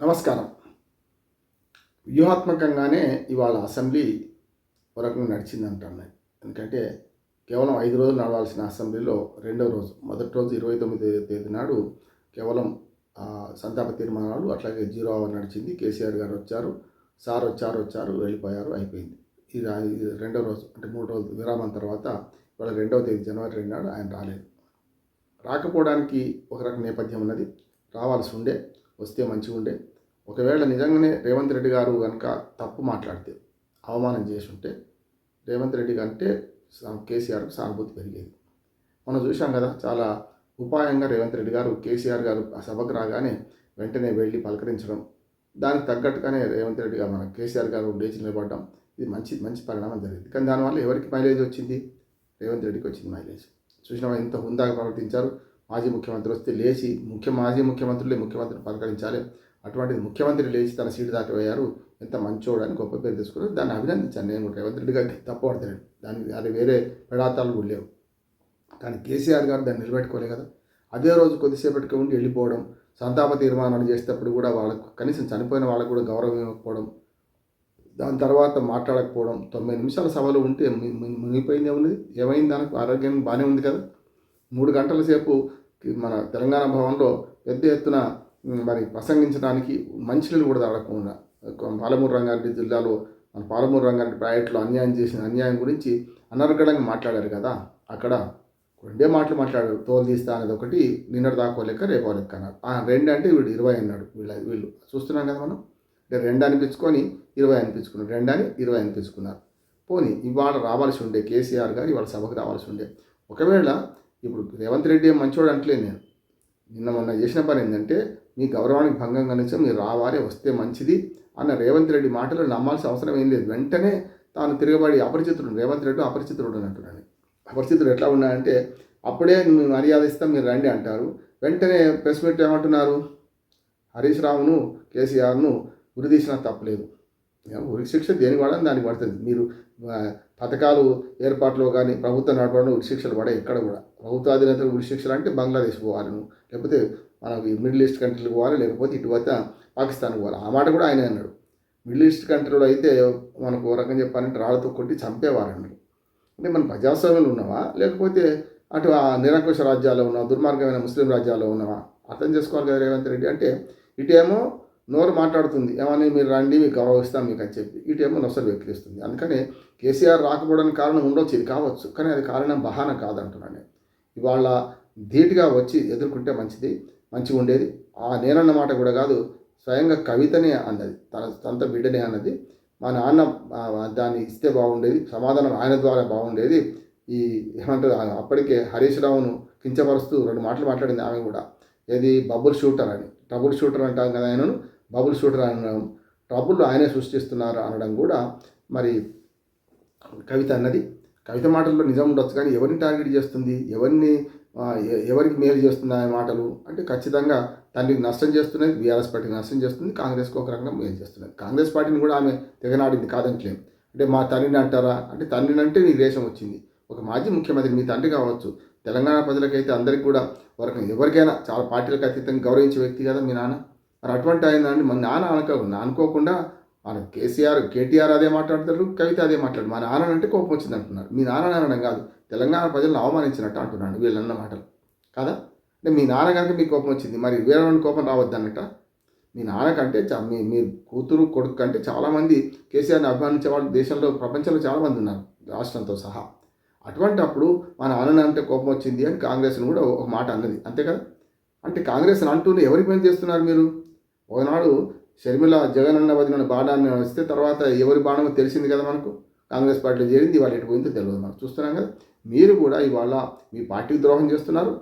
నమస్కారం. వ్యూహాత్మకంగానే ఇవాళ అసెంబ్లీ ఒక రకంగా నడిచిందంటాను నేను. ఎందుకంటే కేవలం 5 రోజులు నడవాల్సిన అసెంబ్లీలో రెండవ రోజు, మొదటి రోజు 29వ తేదీ నాడు కేవలం సంతాప తీర్మానాలు, అట్లాగే 0 అవర్ నడిచింది. కేసీఆర్ గారు వచ్చారు, సార్ వచ్చారు వెళ్ళిపోయారు, అయిపోయింది. ఇది రెండవ రోజు, అంటే 3 రోజులు విరామం తర్వాత ఇవాళ 2వ తేదీ జనవరి 2 నాడు ఆయన రాలేదు. రాకపోవడానికి ఒక రకం నేపథ్యం ఉన్నది. రావాల్సి ఉండే, వస్తే మంచిగా ఉండే. ఒకవేళ నిజంగానే రేవంత్ రెడ్డి గారు కనుక తప్పు మాట్లాడితే, అవమానం చేసి ఉంటే రేవంత్ రెడ్డి కంటే కేసీఆర్కు సానుభూతి పెరిగేది. మనం చూసాం కదా, చాలా ఉపాయంగా రేవంత్ రెడ్డి గారు కేసీఆర్ గారు ఆ సభకు రాగానే వెంటనే వెళ్ళి పలకరించడం, దానికి తగ్గట్టుగానే రేవంత్ రెడ్డి గారు మన కేసీఆర్ గారు లేచి నిలబడడం, ఇది మంచి పరిణామం జరిగింది. కానీ దానివల్ల ఎవరికి మైలేజ్ వచ్చింది? రేవంత్ రెడ్డికి వచ్చింది మైలేజ్. చూసినా ఎంత హుందాగా ప్రవర్తించారు. మాజీ ముఖ్యమంత్రి వస్తే లేచి, మాజీ ముఖ్యమంత్రిని పలకరించాలి. అటువంటిది ముఖ్యమంత్రి లేచి తన సీటు దాటిపోయారు. ఎంత మంచోడని గొప్ప పేరు తీసుకున్నారు. దాన్ని అభినందించాను నేను కూడా. రేవంత్ రెడ్డి గారికి తప్పు పడతాడు, దానికి అది వేరే పెడాతాలు కూడా లేవు. కానీ కేసీఆర్ గారు దాన్ని నిలబెట్టుకోలే కదా. అదే రోజు కొద్దిసేపటికి ఉండి వెళ్ళిపోవడం, సంతాప తీర్మానాలు చేసేటప్పుడు కూడా వాళ్ళకు కనీసం చనిపోయిన వాళ్ళకు కూడా గౌరవం ఇవ్వకపోవడం, దాని తర్వాత మాట్లాడకపోవడం, 90 నిమిషాల సభలో ఉంటే మునిగిపోయింది ఏమున్నది? ఏమైంది? దానికి ఆరోగ్యం బాగానే ఉంది కదా. 3 గంటల సేపు మన తెలంగాణ భవన్లో పెద్ద ఎత్తున మరి ప్రసంగించడానికి మంచినీళ్ళు కూడా తాగకుండా, పాలమూరు రంగారెడ్డి జిల్లాలో మన పాలమూరు రంగారెడ్డి ప్రాజెక్టులో అన్యాయం గురించి అనర్గళంగా మాట్లాడారు కదా. అక్కడ 2 మాటలు మాట్లాడారు. తోలు తీస్తా అనేది ఒకటి, నిన్నటి దాకో లెక్క రేపో లెక్క అన్నారు. 2 అంటే వీడు 20 అన్నాడు. వీళ్ళు చూస్తున్నాం కదా మనం. 2 అనిపించుకొని 20 అనిపించుకున్నారు, 2 అని 20 అనిపించుకున్నారు. పోనీ ఇవాళ రావాల్సి ఉండే కేసీఆర్ గారు, ఇవాళ సభకు రావాల్సి ఉండే. ఒకవేళ ఇప్పుడు రేవంత్ రెడ్డి ఏం మంచోడు అంటలేదు నేను. మొన్న చేసిన పని ఏంటంటే, మీ గౌరవానికి భంగం కలిసి మీరు రావాలి, వస్తే మంచిది అన్న రేవంత్ రెడ్డి మాటలు నమ్మాల్సిన అవసరం ఏం లేదు. వెంటనే తాను తిరగబడి రేవంత్ రెడ్డి అపరిచితుడు అంటున్నాను. అపరిచితుడు ఎట్లా ఉన్నాయంటే, అప్పుడే మేము మర్యాద ఇస్తాం, మీరు రండి అంటారు. వెంటనే ప్రెస్ మీట్ ఏమంటున్నారు? హరీష్ రావును కేసీఆర్ను ఉరిదీసినా తప్పలేదు. ఉరి శిక్ష దేనికి పడని దానికి పడుతుంది. మీరు పథకాలు ఏర్పాట్లో కానీ ప్రభుత్వం నడపడంలో ఉరి శిక్షలు పడే ఎక్కడ కూడా. ప్రభుత్వ అధినేతలు ఉరి శిక్షలు అంటే బంగ్లాదేశ్ పోవాలి, లేకపోతే మనకి మిడిల్ ఈస్ట్ కంట్రీలకు పోవాలి, లేకపోతే ఇటువైతే పాకిస్తాన్కి పోవాలి. ఆ మాట కూడా ఆయన అన్నాడు. మిడిల్ ఈస్ట్ కంట్రీలో అయితే మనకు ఓ రకంగా చెప్పాలంటే రాళ్ళతో కొట్టి చంపేవారు అన్నాడు. అంటే మనం ప్రజాస్వామ్యంలో ఉన్నావా, లేకపోతే అటు ఆ నిరంకుశ రాజ్యాల్లో ఉన్నావా, దుర్మార్గమైన ముస్లిం రాజ్యాల్లో ఉన్నావా? అర్థం చేసుకోవాలి కదా రేవంత్ రెడ్డి. అంటే ఇటేమో నోరు మాట్లాడుతుంది, ఏమని మీరు రండి, మీకు గౌరవిస్తాం మీకు అని చెప్పి, ఇటేమో నొసలు వెక్కిరిస్తుంది. అందుకనే కేసీఆర్ రాకపోవడానికి కారణం ఉండొచ్చు, ఇది కావచ్చు, కానీ అది కారణం బహానా కాదంటున్నాను నేను. ఇవాళ ధీటుగా వచ్చి ఎదుర్కొంటే మంచిగా ఉండేది. నేనన్న మాట కూడా కాదు, స్వయంగా కవితనే అన్నది, తన సొంత బిడ్డనే అన్నది. మా నాన్న దాన్ని ఇస్తే బాగుండేది, సమాధానం ఆయన ద్వారా బాగుండేది. ఏమంటారు, అప్పటికే హరీష్ రావును కించపరుస్తూ 2 మాటలు మాట్లాడింది ఆమె కూడా. ఏది బబుల్ షూటర్ అని, ట్రబుల్ షూటర్ అంటాం కదా ఆయనను, బబుల్ షూటర్ అనడం, ట్రబుల్ ఆయనే సృష్టిస్తున్నారు అనడం కూడా మరి కవిత అన్నది. కవిత మాటల్లో నిజం ఉండొచ్చు, కానీ ఎవరిని టార్గెట్ చేస్తుంది, ఎవరికి మేలు చేస్తుంది ఆమె మాటలు అంటే ఖచ్చితంగా తండ్రికి నష్టం చేస్తున్నది, బీఆర్ఎస్ పార్టీకి నష్టం చేస్తుంది, కాంగ్రెస్కి ఒక రకంగా మేలు చేస్తున్నది. కాంగ్రెస్ పార్టీని కూడా ఆమె తెగనాడింది కాదంటలేం. అంటే మా తండ్రిని అంటారా అంటే, తండ్రిని అంటే నీకు దేశం వచ్చింది. ఒక మాజీ ముఖ్యమంత్రి మీ తండ్రి కావచ్చు. తెలంగాణ ప్రజలకైతే అందరికీ కూడా ఎవరికైనా చాలా పార్టీలకు అతీతంగా గౌరవించే వ్యక్తి కదా మీ నాన్న. మరి అటువంటి ఆయన మన నాన్న అనుకోకుండా మన కేటీఆర్ అదే మాట్లాడతారు, కవిత అదే మాట్లాడు. మా నాన్న అంటే కోపం వచ్చింది అంటున్నారు. మీ నాన్న అనడం కాదు, తెలంగాణ ప్రజలను అవమానించినట్టు అంటున్నాడు వీళ్ళన్న మాటలు కదా. అంటే మీ నాన్న కనుక మీకు కోపం వచ్చింది, మరి వేరే కోపం రావద్దు అన్నట్ట. మీ నాన్నకంటే మీ కూతురు కొడుకు కంటే చాలామంది కేసీఆర్ని అభిమానించే వాళ్ళు దేశంలో, ప్రపంచంలో చాలామంది ఉన్నారు, రాష్ట్రంతో సహా. అటువంటి అప్పుడు మా నాన్న అంటే కోపం వచ్చింది అని కాంగ్రెస్ని కూడా ఒక మాట అన్నది, అంతే కదా. అంటే కాంగ్రెస్ని అంటూనే ఎవరికి పని చేస్తున్నారు మీరు? ఒకనాడు షర్మిల జగన్ అన్న వదిలిన బాణాన్ని వస్తే తర్వాత ఎవరి బాణమో తెలిసింది కదా మనకు. కాంగ్రెస్ పార్టీలో చేరింది, ఇవాళ ఎటు పోయిందో తెలియదు మనం చూస్తున్నాం కదా. మీరు కూడా ఇవాళ మీ పార్టీకి ద్రోహం చేస్తున్నారు,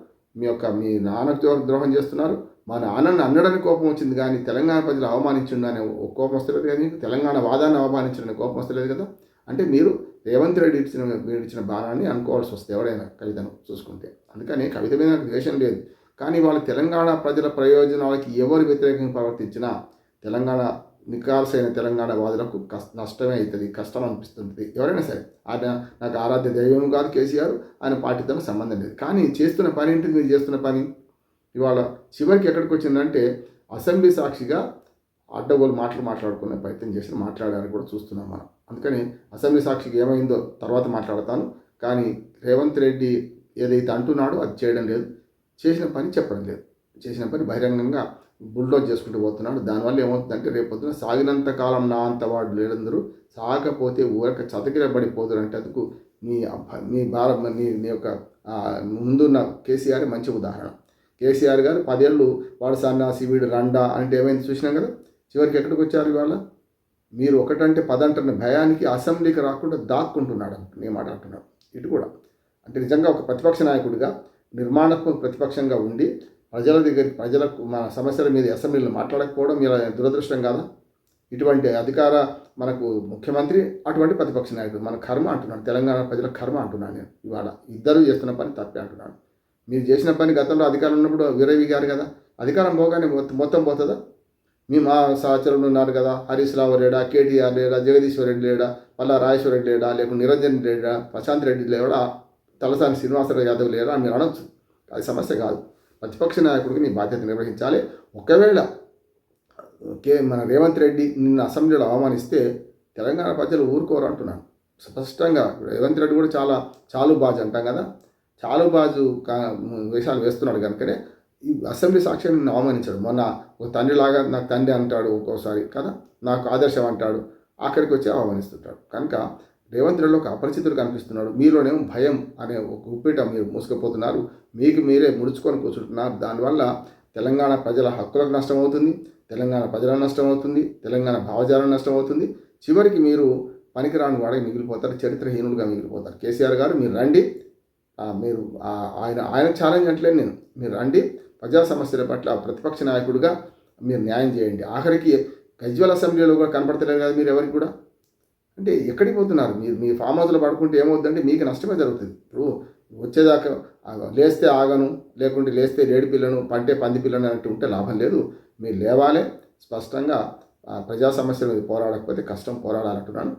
మీ నాన్నకు ద్రోహం చేస్తున్నారు. మా నాన్నని అనడానికి కోపం వచ్చింది, కానీ తెలంగాణ ప్రజలు అవమానించిండనే కోపం వస్తలేదు కదా మీకు. తెలంగాణ వాదాన్ని అవమానించడానికి కోపం వస్తలేదు కదా. అంటే మీరు రేవంత్ రెడ్డి ఇచ్చిన బాణాన్ని అనుకోవాల్సి వస్తే ఎవరైనా కవితను చూసుకుంటే. అందుకని కవిత మీద నాకు ద్వేషం లేదు, కానీ వాళ్ళు తెలంగాణ ప్రజల ప్రయోజనాలకి ఎవరు వ్యతిరేకంగా ప్రవర్తించినా తెలంగాణ నికాల్సైన తెలంగాణ వాదులకు నష్టమే అవుతుంది, కష్టం అనిపిస్తుంది ఎవరైనా సరే. ఆయన నాకు ఆరాధ్య దైవం కాదు కేసీఆర్, ఆయన పార్టీతో సంబంధం లేదు. కానీ చేస్తున్న పని ఏంటి? మీరు చేస్తున్న పని ఇవాళ చివరికి ఎక్కడికి వచ్చిందంటే, అసెంబ్లీ సాక్షిగా అడ్డగోలు మాట్లాడుకునే ప్రయత్నం చేసి మాట్లాడారని కూడా చూస్తున్నాం మనం. అందుకని అసెంబ్లీ సాక్షికి ఏమైందో తర్వాత మాట్లాడతాను. కానీ రేవంత్ రెడ్డి ఏదైతే అంటున్నాడో అది చేయడం లేదు, చేసిన పని చెప్పడం లేదు. చేసిన పని బహిరంగంగా బుల్డోజ్ చేసుకుంటూ పోతున్నాడు. దానివల్ల ఏమవుతుందంటే రేపొద్దున సాగినంత కాలం నా అంత వాడు లేడందరూ, సాగపోతే ఊరక చతకిరబడిపోదురు అంటే అందుకు మీ భారత్ నీ యొక్క ముందున్న కేసీఆర్ మంచి ఉదాహరణ. కేసీఆర్ గారు 10 ఏళ్ళు వాడు సన్నాసి వీడు రండా అంటే ఏమైంది చూసినాం కదా. చివరికి ఎక్కడికి వచ్చారు ఇవాళ? మీరు ఒకటంటే 10 అంటున్న భయానికి అసెంబ్లీకి రాకుండా దాక్కుంటున్నాడు నేను మాట్లాడుతున్నాను. ఇటు కూడా అంటే నిజంగా ఒక ప్రతిపక్ష నాయకుడిగా నిర్మాణాత్మక ప్రతిపక్షంగా ఉండి ప్రజలకు మన సమస్యల మీద అసెంబ్లీలో మాట్లాడకపోవడం ఇలా దురదృష్టం కాదా? ఇటువంటి అధికార మనకు ముఖ్యమంత్రి, అటువంటి ప్రతిపక్ష నాయకుడు, మన కర్మ అంటున్నాను, తెలంగాణ ప్రజల కర్మ అంటున్నాను నేను. ఇవాళ ఇద్దరు చేస్తున్న పని తప్పే అంటున్నాను. మీరు చేసిన పని గతంలో అధికారం ఉన్నప్పుడు విరవిగారు కదా, అధికారం పోగానే మొత్తం పోతుందా? మా సహచరులు ఉన్నారు కదా, హరీష్ రావు లేడా, కేటీఆర్ లేడా, జగదీశ్వర్ రెడ్డి లేడా, పల్లా రాజేశ్వర రెడ్డి లేడా, లేకుంటే నిరంజన్ లేడా, ప్రశాంత్ రెడ్డి లేడా, తలసాని శ్రీనివాసరావు యాదవ్ లేడా అని మీరు అనొచ్చు. అది సమస్య కాదు. ప్రతిపక్ష నాయకుడికి నీ బాధ్యత నిర్వహించాలి. ఒకవేళ మన రేవంత్ రెడ్డి నిన్న అసెంబ్లీలో అవమానిస్తే తెలంగాణ ప్రజలు ఊరుకోరు అంటున్నాను స్పష్టంగా. రేవంత్ రెడ్డి కూడా చాలుబాజు అంటాం కదా, చాలుబాజు వేషాలు వేస్తున్నాడు కనుకనే ఈ అసెంబ్లీ సాక్షిని నిన్ను అవమానించాడు. మొన్న ఒక తండ్రిలాగా నాకు తండ్రి అంటాడు, ఒక్కోసారి కదా నాకు ఆదర్శం అంటాడు, అక్కడికి వచ్చి అవమానిస్తుంటాడు. కనుక రేవంత్ రెడ్డిలో ఒక అపరిచితుడు కనిపిస్తున్నాడు. మీలోనేమో భయం అనే ఒక ఉప్పిట మీరు మూసుకుపోతున్నారు, మీకు మీరే ముడుచుకొని కూర్చుంటున్నారు. దానివల్ల తెలంగాణ ప్రజల హక్కులకు నష్టం అవుతుంది, తెలంగాణ ప్రజల నష్టం అవుతుంది, తెలంగాణ భావజాలం నష్టం అవుతుంది. చివరికి మీరు పనికిరాని వాడే మిగిలిపోతారు, చరిత్రహీనులుగా మిగిలిపోతారు. కేసీఆర్ గారు మీరు రండి, మీరు ఆయన ఛాలెంజ్ అంటలేదు నేను, మీరు రండి, ప్రజా సమస్యల పట్ల ప్రతిపక్ష నాయకుడిగా మీరు న్యాయం చేయండి. ఆఖరికి గజ్వేల్ అసెంబ్లీలో కూడా కనపడతలేరు కదా మీరు ఎవరికి కూడా. అంటే ఎక్కడికి పోతున్నారు మీరు? మీ ఫామ్ హౌస్లో పడుకుంటే ఏమవుతుందంటే మీకు నష్టమే జరుగుతుంది. ఇప్పుడు వచ్చేదాకా లేస్తే ఆగను, లేకుంటే లేస్తే లేడి పిల్లను, పంటే పంది పిల్లను అంటే ఉంటే లాభం లేదు. మీరు లేవాలి, స్పష్టంగా ప్రజా సమస్యల మీద పోరాడకపోతే కష్టం, పోరాడాలంటున్నాను.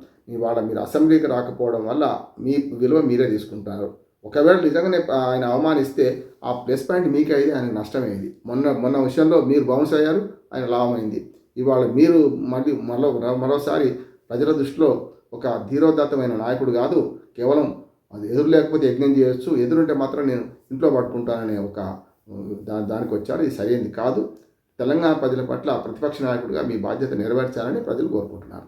మీరు అసెంబ్లీకి రాకపోవడం వల్ల మీ విలువ మీరే తీసుకుంటారు. ఒకవేళ నిజంగానే ఆయన అవమానిస్తే ఆ ప్లస్ పాయింట్ మీకే అయింది, ఆయనకు నష్టమైంది. మొన్న విషయంలో మీరు బౌన్స్ అయ్యారు, ఆయన లాభమైంది. ఇవాళ మీరు మరోసారి ప్రజల దృష్టిలో ఒక ధీరోదాత్తమైన నాయకుడు కాదు, కేవలం అది ఎదురు లేకపోతే యజ్ఞం చేయొచ్చు, ఎదురుంటే మాత్రం నేను ఇంట్లో పట్టుకుంటాననే ఒక దానికి వచ్చారు. ఇది సరైనది కాదు. తెలంగాణ ప్రజల పట్ల ప్రతిపక్ష నాయకుడిగా మీ బాధ్యత నెరవేర్చాలని ప్రజలు కోరుకుంటున్నారు.